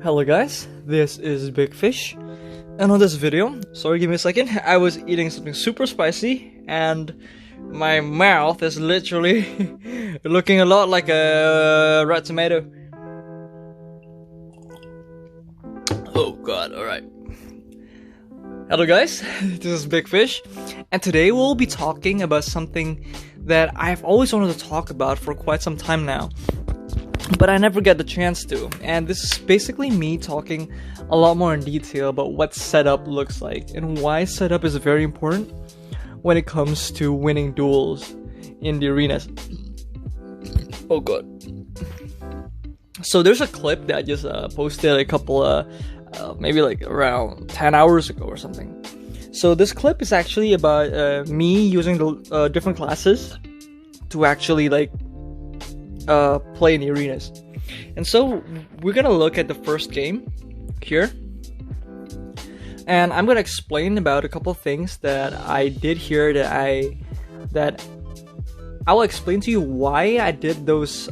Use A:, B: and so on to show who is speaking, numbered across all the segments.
A: Hello guys, this is Big Fish, and on this video, sorry give me a second, I was eating something super spicy and my mouth is literally looking a lot like a red tomato. Oh god, alright. Hello guys, this is Big Fish, and today we'll be talking about something that I've always wanted to talk about for quite some time now, but I never get the chance to. And this is basically me talking a lot more in detail about what setup looks like and why setup is very important when it comes to winning duels in the arenas. Oh god. So there's a clip that I just posted a couple maybe like around 10 hours ago or something. So this clip is actually about me using the different classes to actually like play in the arenas. And so we're gonna look at the first game here, and I'm gonna explain about a couple things that I did here that I will explain to you why I did those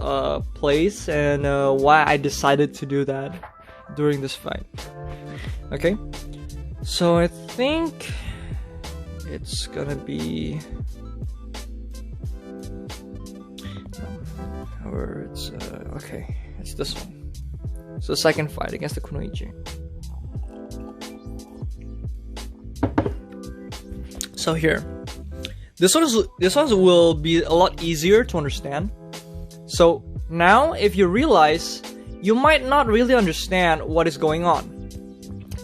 A: plays and why I decided to do that during this fight. Okay, so I think it's gonna be or it's okay, it's this one. So the second fight against the Kunoichi. So here, this one will be a lot easier to understand. So now if you realize, you might not really understand what is going on,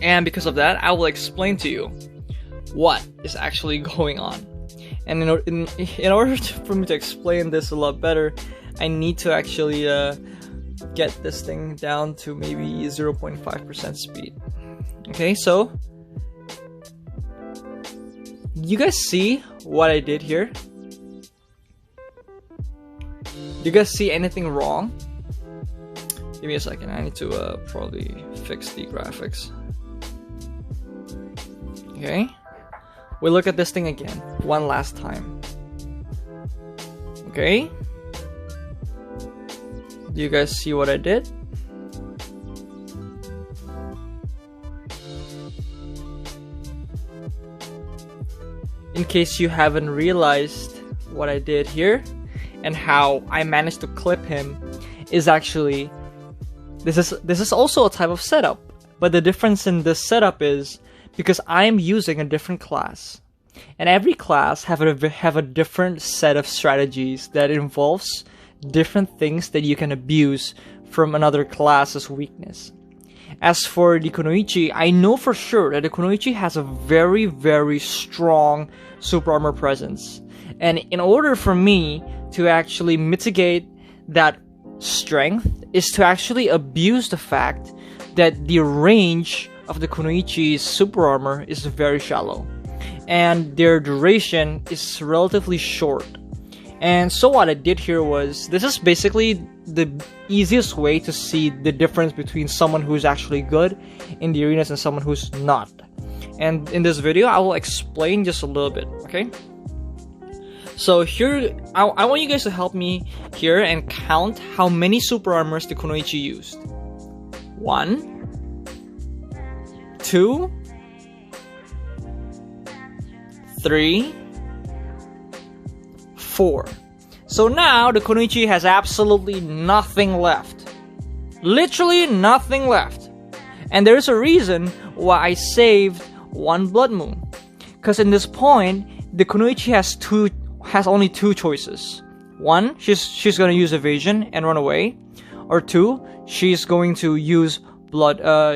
A: and because of that I will explain to you what is actually going on. And in order for me to explain this a lot better, I need to actually get this thing down to maybe 0.5% speed. Okay, so you guys see what I did here? Do you guys see anything wrong? Give me a second, I need to probably fix the graphics. Okay, we look at this thing again, one last time. Okay, do you guys see what I did? In case you haven't realized what I did here and how I managed to clip him, is actually this is also a type of setup, but the difference in this setup is because I'm using a different class, and every class have a different set of strategies that involves different things that you can abuse from another class's weakness. As for the Kunoichi, I know for sure that the Kunoichi has a very, very strong super armor presence, and in order for me to actually mitigate that strength is to actually abuse the fact that the range of the Kunoichi's super armor is very shallow and their duration is relatively short. And so what I did here was, this is basically the easiest way to see the difference between someone who's actually good in the arenas and someone who's not. And in this video, I will explain just a little bit, okay? So here, I want you guys to help me here and count how many super armors the Kunoichi used. 1, 2, 3, 4. So now the Kunoichi has absolutely nothing left. Literally nothing left. And there's a reason why I saved one Blood Moon. Because in this point, the Kunoichi has only two choices. One, she's gonna use evasion and run away. Or two, she's going to use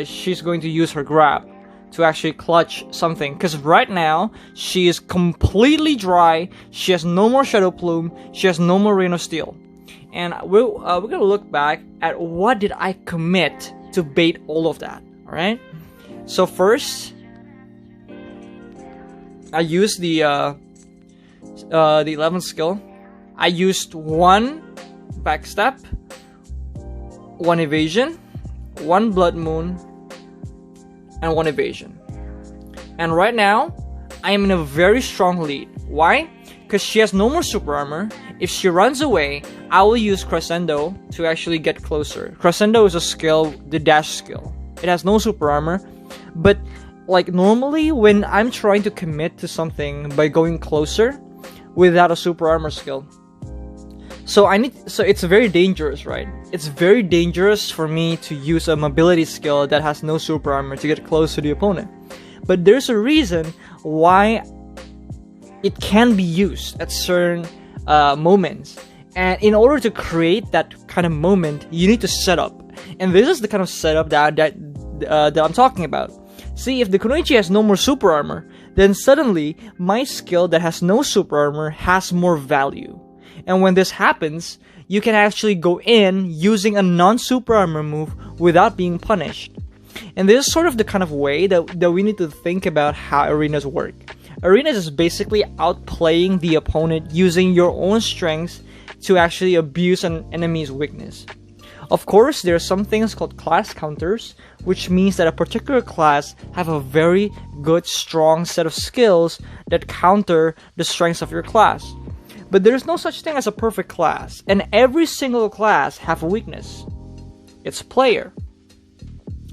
A: she's going to use her grab to actually clutch something, because right now she is completely dry. She has no more Shadow Plume, she has no more Rain of Steel, and we're gonna look back at what did I commit to bait all of that. All right, so first I used the 11th skill. I used one backstep, one evasion, one Blood Moon, and one evasion. And right now I am in a very strong lead. Why? Because she has no more super armor. If she runs away, I will use Crescendo to actually get closer. Crescendo is a skill, the dash skill. It has no super armor. But like normally when I'm trying to commit to something by going closer without a super armor skill, so it's very dangerous, right? It's very dangerous for me to use a mobility skill that has no super armor to get close to the opponent. But there's a reason why it can be used at certain moments. And in order to create that kind of moment, you need to set up. And this is the kind of setup that I'm talking about. See, if the Kunoichi has no more super armor, then suddenly my skill that has no super armor has more value. And when this happens, you can actually go in using a non-super armor move without being punished. And this is sort of the kind of way that we need to think about how arenas work. Arenas is basically outplaying the opponent using your own strengths to actually abuse an enemy's weakness. Of course, there are some things called class counters, which means that a particular class have a very good, strong set of skills that counter the strengths of your class. But there's no such thing as a perfect class, and every single class have a weakness. It's player.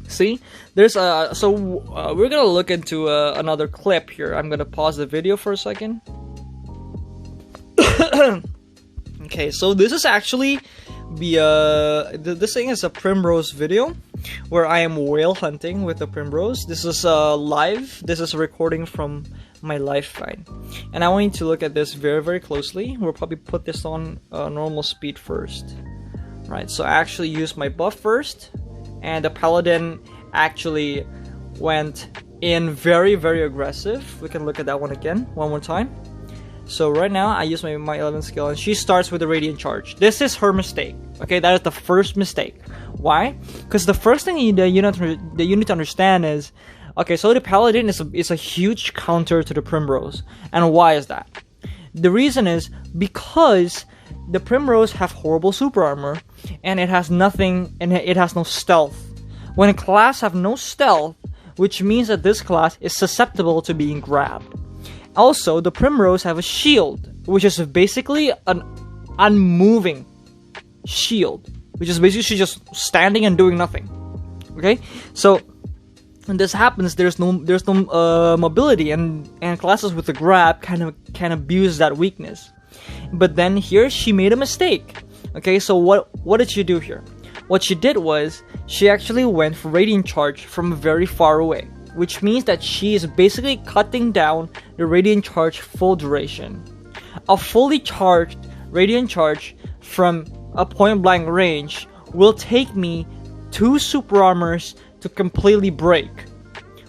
A: See, there's we're gonna look into another clip here. I'm gonna pause the video for a second. Okay, so this is actually this thing is a Primrose video where I am whale hunting with the Primrose. This is live. This is a recording from my live feed, and I want you to look at this very, very closely. We'll probably put this on normal speed first. Right, so I actually used my buff first, and the Paladin actually went in very, very aggressive. We can look at that one again, one more time. So right now, I use my 11th skill, and she starts with a Radiant Charge. This is her mistake, okay? That is the first mistake. Why? Because the first thing that you need to understand is, okay, so the Paladin is a huge counter to the Primrose. And why is that? The reason is because the Primrose have horrible super armor, and it has nothing, and it has no stealth. When a class have no stealth, which means that this class is susceptible to being grabbed. Also, the Primrose have a shield, which is basically an unmoving shield, which is basically just standing and doing nothing. Okay, so when this happens, there's no mobility, and classes with the grab can abuse that weakness. But then here she made a mistake. Okay, so what did she do here? What she did was she actually went for Radiant Charge from very far away, which means that she is basically cutting down the Radiant Charge full duration. A fully charged Radiant Charge from a point blank range will take me 2 super armors to completely break,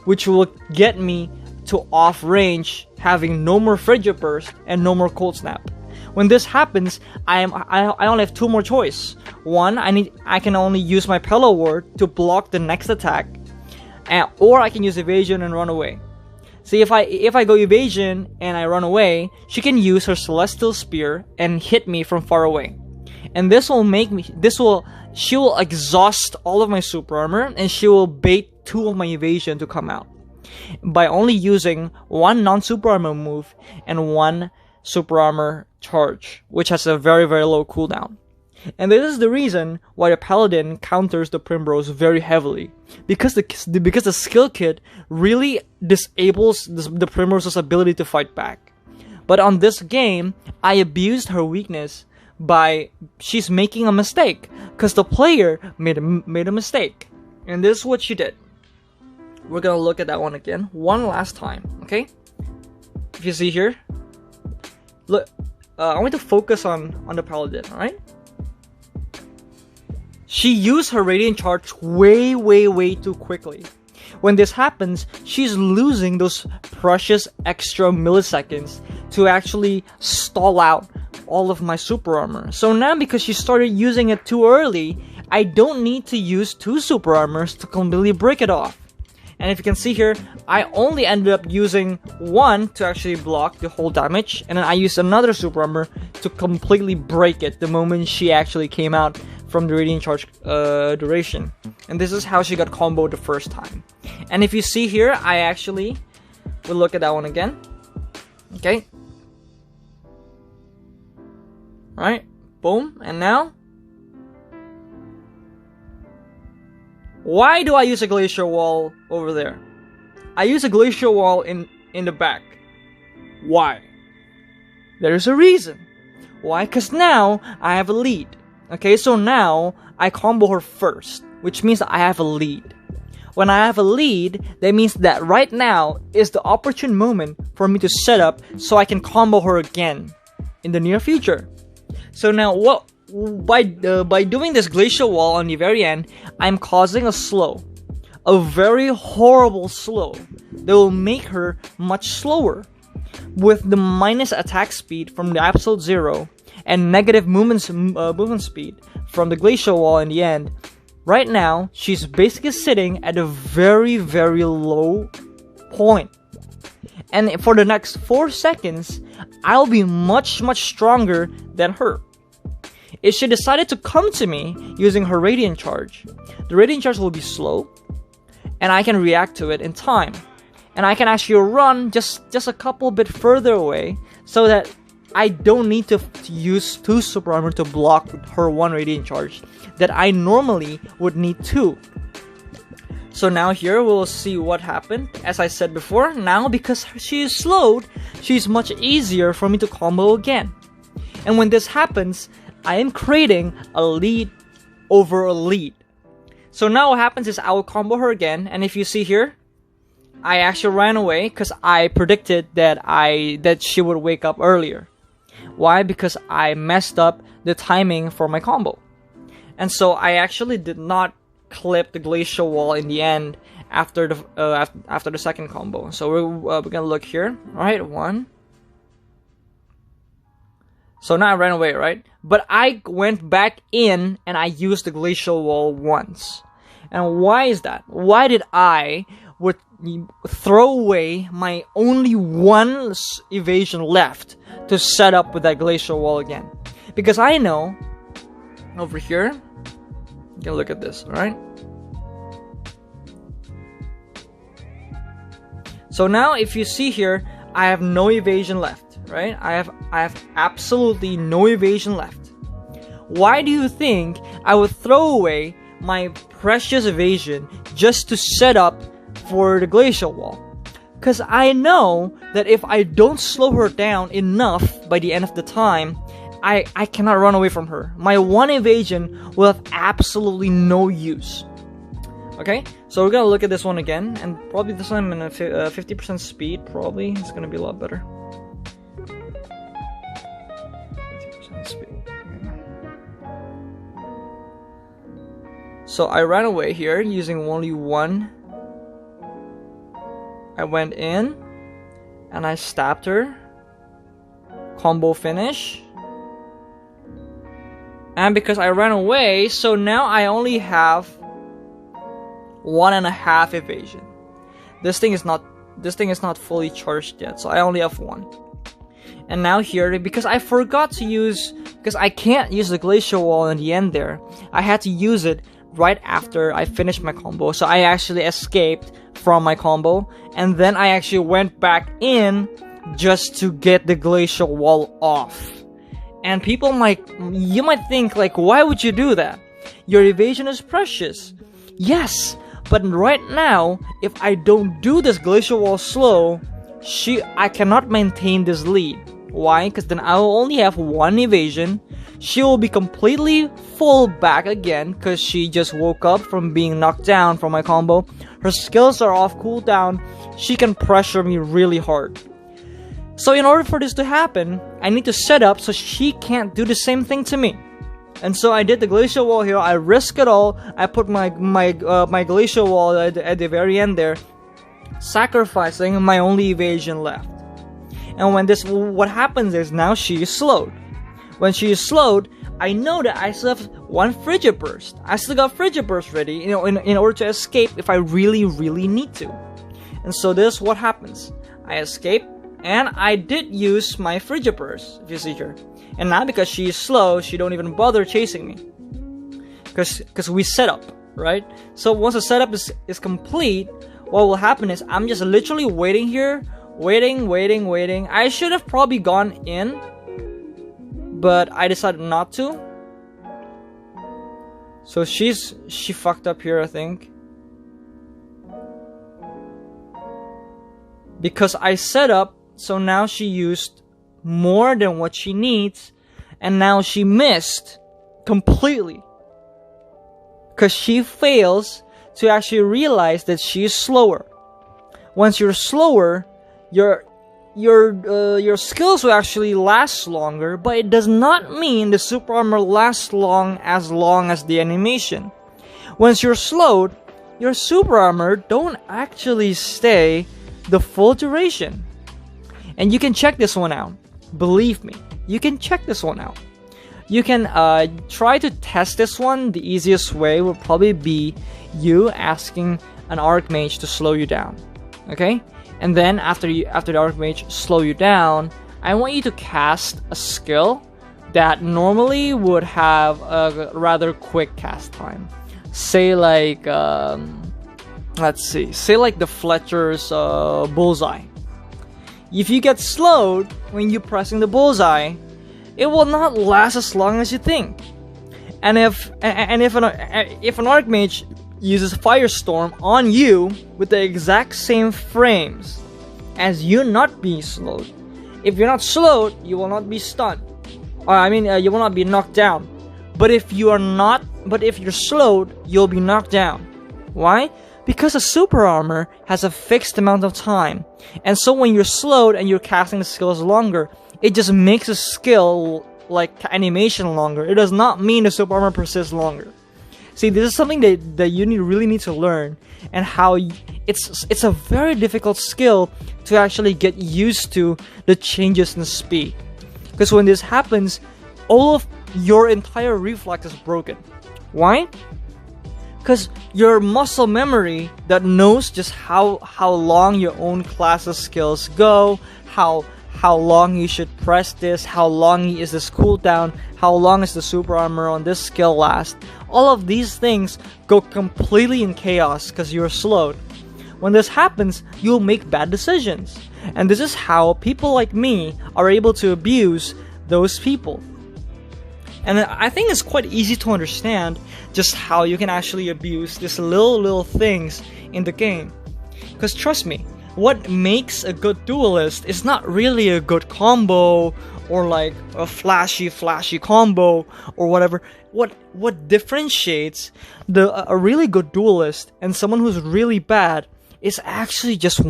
A: which will get me to off range, having no more Frigid Burst and no more Cold Snap. When this happens, I only have 2 more choice. One, I can only use my Pillow Ward to block the next attack, or I can use evasion and run away. See, if I go evasion and I run away, she can use her Celestial Spear and hit me from far away. And she will exhaust all of my super armor, and she will bait 2 of my evasion to come out by only using 1 non-super armor move and 1 super armor charge, which has a very, very low cooldown. And this is the reason why the Paladin counters the Primrose very heavily, because the skill kit really disables the Primrose's ability to fight back. But on this game, I abused her weakness by she's making a mistake, because the player made a mistake, and this is what she did. We're gonna look at that one again, one last time, okay? If you see here, look, I want to focus on the Paladin, alright? She used her Radiant Charge way, way, way too quickly. When this happens, she's losing those precious extra milliseconds to actually stall out all of my super armor. So now, because she started using it too early, I don't need to use 2 super armors to completely break it off. And if you can see here, I only ended up using 1 to actually block the whole damage, and then I used another super armor to completely break it the moment she actually came out from the Radiant Charge duration. And this is how she got comboed the first time. And if you see here, I actually will look at that one again. Okay. Alright, boom, and now Why do I use a glacial wall over there? I use a glacial wall in the back. Why? There's a reason. Why? Because now I have a lead. Okay, so now I combo her first, which means I have a lead. When I have a lead, that means that right now is the opportune moment for me to set up so I can combo her again in the near future. So now what? By doing this glacial wall on the very end, I'm causing a slow, a very horrible slow that will make her much slower. With the minus attack speed from the absolute 0 and negative movement speed from the glacial wall in the end, right now she's basically sitting at a very, very low point. And for the next 4 seconds, I'll be much, much stronger than her. If she decided to come to me using her Radiant Charge, the Radiant Charge will be slow, and I can react to it in time. And I can actually run just a couple bit further away, so that I don't need to use 2 Super Armor to block her 1 Radiant Charge that I normally would need 2. So now here we'll see what happened. As I said before, now because she is slowed, she's much easier for me to combo again. And when this happens, I am creating a lead over a lead. So now what happens is I will combo her again, and if you see here, I actually ran away because I predicted that she would wake up earlier. Why? Because I messed up the timing for my combo. And so I actually did not clip the glacial wall in the end after the second combo. So we're gonna look here. Alright, 1. So now I ran away, right? But I went back in and I used the glacial wall once. And why is that? Why did I would throw away my only 1 evasion left to set up with that glacial wall again? Because I know over here, you can look at this, alright? So now if you see here, I have no evasion left, right? I have absolutely no evasion left. Why do you think I would throw away my precious evasion just to set up for the glacial wall? Because I know that if I don't slow her down enough by the end of the time, I cannot run away from her. My 1 evasion will have absolutely no use. Okay, so we're gonna look at this one again, and probably this one in a 50% speed. Probably it's gonna be a lot better. 50% speed. So I ran away here using only 1. I went in and I stabbed her. Combo finish. And because I ran away, so now I only have 1.5 evasion. This thing is not fully charged yet, so I only have 1. And now here, because I forgot to use, because I can't use the glacial wall in the end there, I had to use it right after I finished my combo. So I actually escaped from my combo, and then I actually went back in just to get the glacial wall off. And you might think like, why would you do that? Your evasion is precious. Yes, but right now, if I don't do this glacial wall slow, I cannot maintain this lead. Why? Because then I will only have 1 evasion. She will be completely full back again because she just woke up from being knocked down from my combo. Her skills are off cooldown. She can pressure me really hard. So in order for this to happen, I need to set up so she can't do the same thing to me. And so I did the glacial wall here. I risk it all. I put my glacial wall at the very end there, sacrificing my only evasion left. And what happens is now she is slowed. When she is slowed, I know that I still have 1 Frigid Burst. I still got Frigid Burst ready, in order to escape if I really, really need to. And so this is what happens. I escape, and I did use my Frigid Burst, if you see here. And now because she is slow, she don't even bother chasing me. Because we set up, right? So once the setup is complete, what will happen is I'm just literally waiting here, waiting. I should have probably gone in, but I decided not to. So she fucked up here, I think. because I set up, so now she used more than what she needs, and now she missed completely. Because she fails to actually realize that she is slower. Once you're slower, your skills will actually last longer, but it does not mean the super armor lasts long as the animation. Once you're slowed, your super armor don't actually stay the full duration. And you can check this one out. Believe me, you can check this one out. You can try to test this one. The easiest way would probably be you asking an Archmage to slow you down. Okay? And then after the Archmage slow you down, I want you to cast a skill that normally would have a rather quick cast time. Say like, let's see, say like the Fletcher's bullseye. If you get slowed when you're pressing the bullseye, it will not last as long as you think. And if an Archmage uses Firestorm on you with the exact same frames as you not being slowed, if you're not slowed, you will not be stunned. You will not be knocked down. But if you're slowed, you'll be knocked down. Why? Because a super armor has a fixed amount of time. And so when you're slowed and you're casting the skills longer, it just makes a skill like animation longer. It does not mean the super armor persists longer. See, this is something that you really need to learn, and how it's a very difficult skill to actually get used to the changes in speed. Because when this happens, all of your entire reflex is broken. Why? Because your muscle memory that knows just how long your own class's skills go, how long you should press this, how long is this cooldown, how long is the super armor on this skill last. All of these things go completely in chaos because you're slowed. When this happens, you'll make bad decisions. And this is how people like me are able to abuse those people. And I think it's quite easy to understand just how you can actually abuse these little things in the game. Because trust me, what makes a good duelist is not really a good combo or like a flashy combo or whatever. What differentiates a really good duelist and someone who's really bad is actually just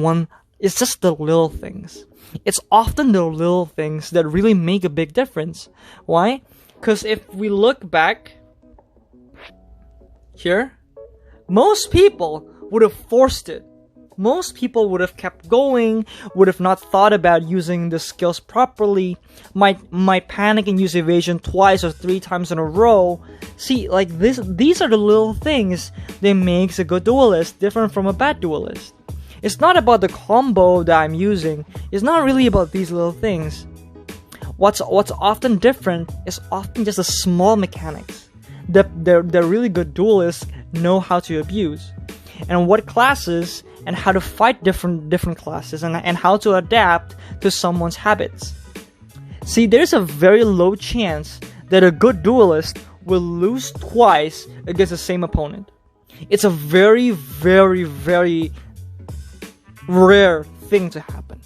A: it's just the little things. It's often the little things that really make a big difference. Why? Because if we look back here, most people would have forced it. Most people would have kept going, would have not thought about using the skills properly, might panic and use evasion twice or 3 times in a row. See, like these are the little things that makes a good duelist different from a bad duelist. It's not about the combo that I'm using. It's not really about these little things. What's often different is often just the small mechanics that the really good duelists know how to abuse, and what classes and how to fight different classes, and how to adapt to someone's habits. See, there's a very low chance that a good duelist will lose twice against the same opponent. It's a very, very, very rare thing to happen.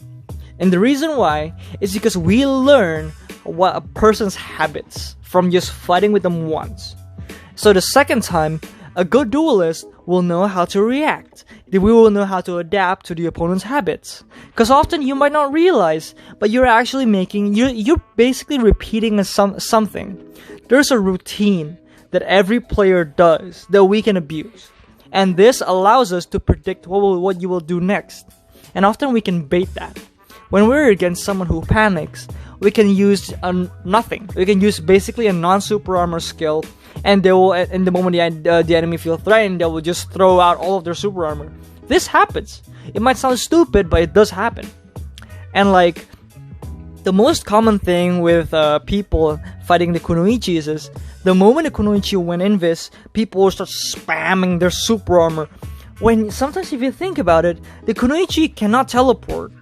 A: And the reason why is because we learn what a person's habits from just fighting with them once. So the second time, a good duelist will know how to react. We will know how to adapt to the opponent's habits. Because often you might not realize, but you're actually you're basically repeating something. There's a routine that every player does that we can abuse. And this allows us to predict what you will do next. And often we can bait that. When we're against someone who panics, we can use nothing. We can use basically a non-super armor skill, and they will, in the moment the enemy feel threatened, they will just throw out all of their super armor. This happens. It might sound stupid, but it does happen. And like, the most common thing with people fighting the Kunoichis is, the moment the Kunoichi went invis, people will start spamming their super armor. When sometimes if you think about it, the Kunoichi cannot teleport.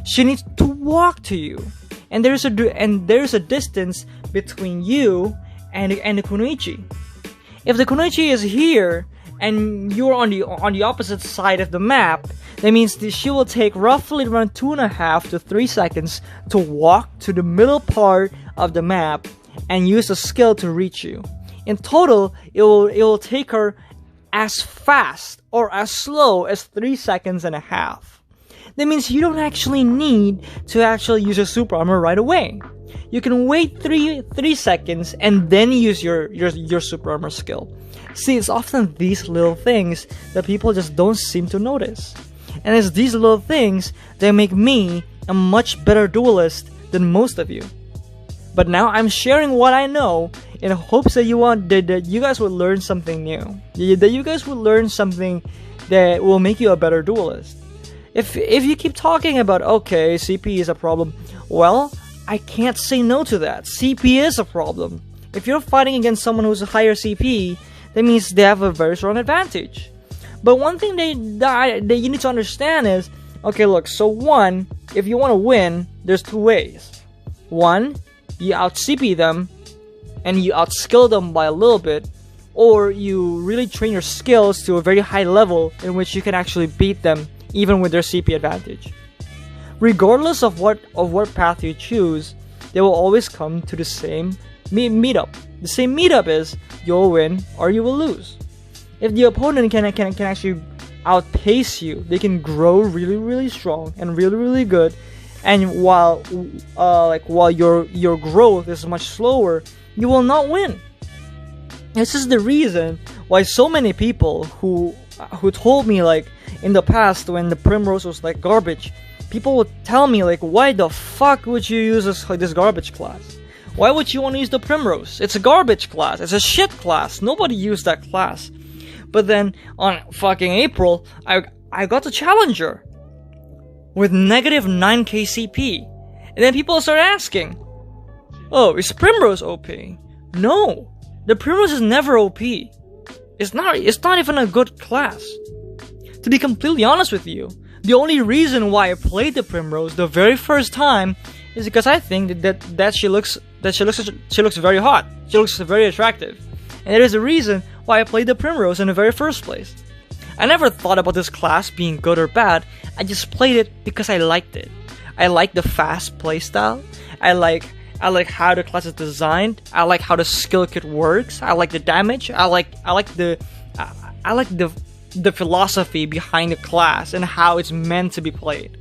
A: She needs to walk to you, and there's a distance between you and the Kunoichi. If the Kunoichi is here and you're on the opposite side of the map, that means that she will take roughly around 2.5 to 3 seconds to walk to the middle part of the map and use a skill to reach you. In total, it will take her as fast or as slow as 3.5 seconds. That means you don't actually need to actually use your super armor right away. You can wait 3 seconds and then use your super armor skill. See, it's often these little things that people just don't seem to notice. And it's these little things that make me a much better duelist than most of you. But now I'm sharing what I know in hopes that you guys would learn something new. That you guys would learn something that will make you a better duelist. If you keep talking about, okay, CP is a problem, well, I can't say no to that. CP is a problem. If you're fighting against someone who's a higher CP, that means they have a very strong advantage. But one thing that you need to understand is, okay, look, so one, if you want to win, there's 2 ways. One, you out-CP them, and you outskill them by a little bit, or you really train your skills to a very high level in which you can actually beat them even with their CP advantage. Regardless of what path you choose, they will always come to the same meetup. The same meetup is you'll win or you will lose. If the opponent can actually outpace you, they can grow really strong and really good, and while your growth is much slower, you will not win. This is the reason why so many people who told me, like, in the past when the Primrose was like garbage, people would tell me, like, why the fuck would you use this garbage class? Why would you want to use the Primrose? It's a garbage class. It's a shit class. Nobody used that class. But then on fucking April, I got the Challenger with negative 9k CP. And then people start asking, oh, is Primrose OP? No, the Primrose is never OP. It's not even a good class. To be completely honest with you, the only reason why I played the Primrose the very first time is because I think that she looks very hot. She looks very attractive. And it is the reason why I played the Primrose in the very first place. I never thought about this class being good or bad. I just played it because I liked it. I like the fast playstyle. I like how the class is designed. I like how the skill kit works. I like the damage. I like the philosophy behind the class and how it's meant to be played.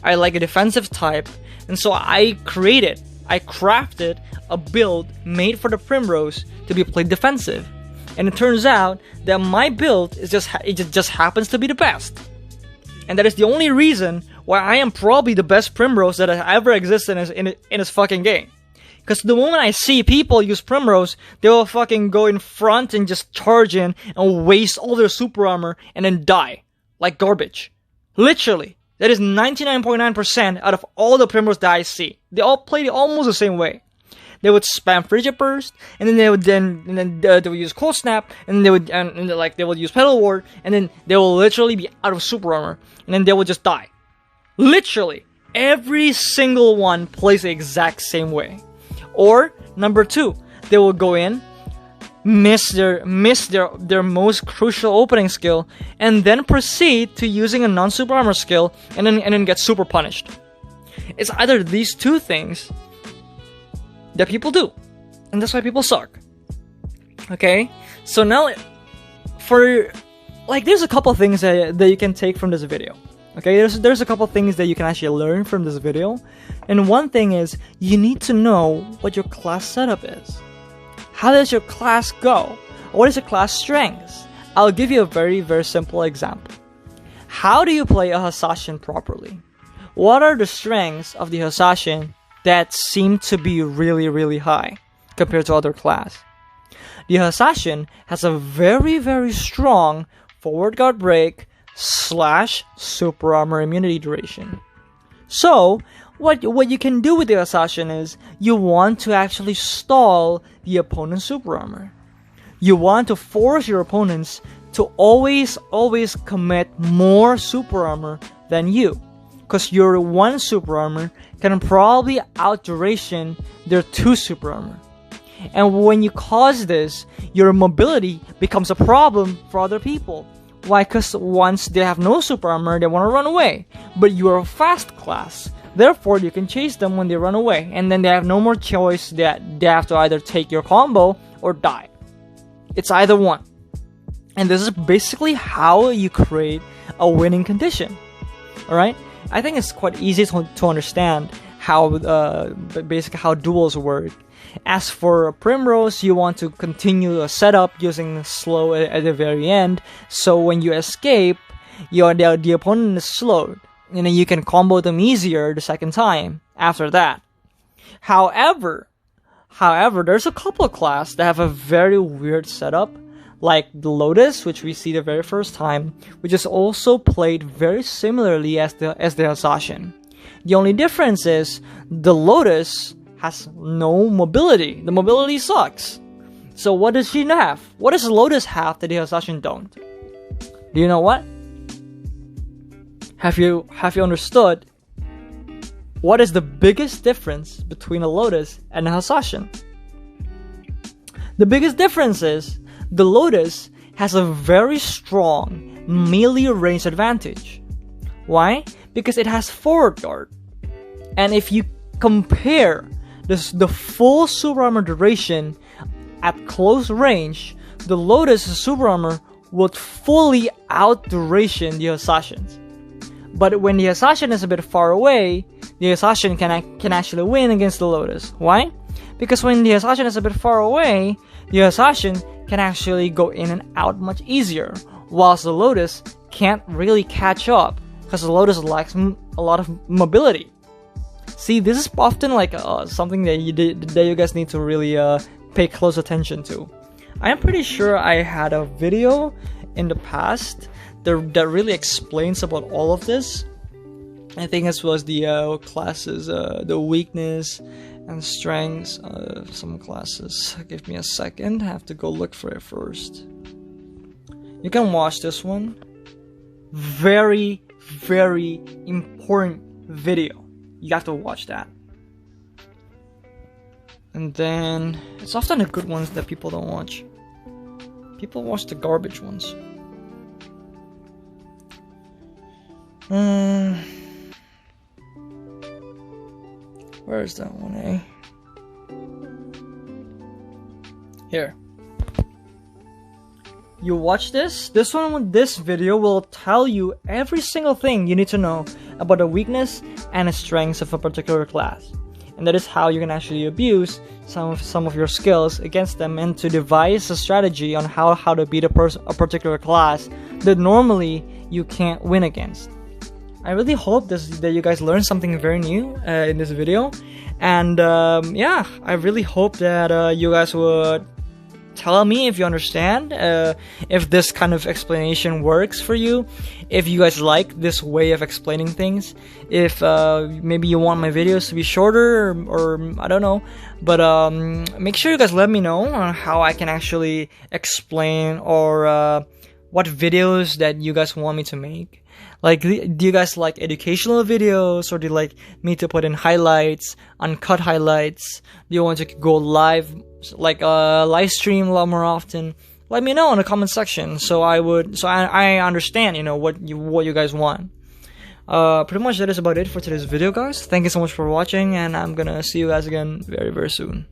A: I like a defensive type, and so I crafted a build made for the Primrose to be played defensive. And it turns out that my build is just happens to be the best. And that is the only reason why I am probably the best Primrose that has ever existed in this fucking game. Because the moment I see people use Primrose, they will fucking go in front and just charge in and waste all their super armor and then die. Like garbage. Literally. That is 99.9% out of all the Primrose that I see. They all played it almost the same way. They would spam Frigid Burst, and then they would use Cold Snap, and they would use Pedal Ward, and then they will literally be out of super armor, and then they will just die. Literally, every single one plays the exact same way. Or number 2, they will go in, miss their most crucial opening skill, and then proceed to using a non-super armor skill, and then get super punished. It's either these 2 things that people do, and that's why people suck. Okay, so now there's a couple things that you can take from this video. Okay, there's a couple things that you can actually learn from this video, and one thing is you need to know what your class setup is. How does your class go? What is your class strengths? I'll give you a very simple example. How do you play a Hosashin properly? What are the strengths of the Hosashin that seem to be really high compared to other class? The Hosashin has a very strong forward guard break / super armor immunity duration. So what you can do with the Hosashin is you want to actually stall the opponent's super armor. You want to force your opponents to always commit more super armor than you, because your 1 super armor can probably out duration their 2 super armor. And when you cause this, your mobility becomes a problem for other people. Why? Because once they have no super armor, they want to run away. But you are a fast class. Therefore, you can chase them when they run away. And then they have no more choice that they have to either take your combo or die. It's either one. And this is basically how you create a winning condition. Alright? I think it's quite easy to understand how basically how duels work. As for Primrose, you want to continue a setup using slow at the very end, so when you escape, the opponent is slowed, and then you can combo them easier the second time after that. However, there's a couple of classes that have a very weird setup, like the Lotus, which we see the very first time, which is also played very similarly as the Assassin. The only difference is the Lotus has no mobility. The mobility sucks. So what does she have? What does Lotus have that the Assassin don't? Do you know what? Have you understood what is the biggest difference between a Lotus and a Assassin? The biggest difference is the Lotus has a very strong melee range advantage. Why? Because it has forward guard. And if you compare the full super armor duration at close range, the Lotus super armor would fully out duration the Assassin's. But when the Assassin is a bit far away, the Assassin can actually win against the Lotus. Why? Because when the Assassin is a bit far away, the Assassin can actually go in and out much easier, whilst the Lotus can't really catch up because the Lotus lacks a lot of mobility. See, this is often like something that you guys need to really pay close attention to. I am pretty sure I had a video in the past that really explains about all of this. I think this was the classes, the weakness and strengths of some classes. Give me a second, I have to go look for it first. You can watch this one. Very, very important video. You have to watch that. And then it's often the good ones that people don't watch. People watch the garbage ones. Where is that one, eh? Here. You watch this video will tell you every single thing you need to know about the weakness and the strengths of a particular class. And that is how you can actually abuse some of your skills against them, and to devise a strategy on how to beat a particular class that normally you can't win against. I really hope that you guys learned something very new in this video. And yeah, I really hope that you guys would tell me if you understand, if this kind of explanation works for you, if you guys like this way of explaining things, if maybe you want my videos to be shorter, or I don't know, but make sure you guys let me know on how I can actually explain, or what videos that you guys want me to make. Like, do you guys like educational videos, or do you like me to put in highlights, uncut highlights? Do you want to go live, like live stream a lot more often? Let me know in the comment section, so I understand, you know, what you guys want. Pretty much that is about it for today's video, guys. Thank you so much for watching, and I'm gonna see you guys again very, very soon.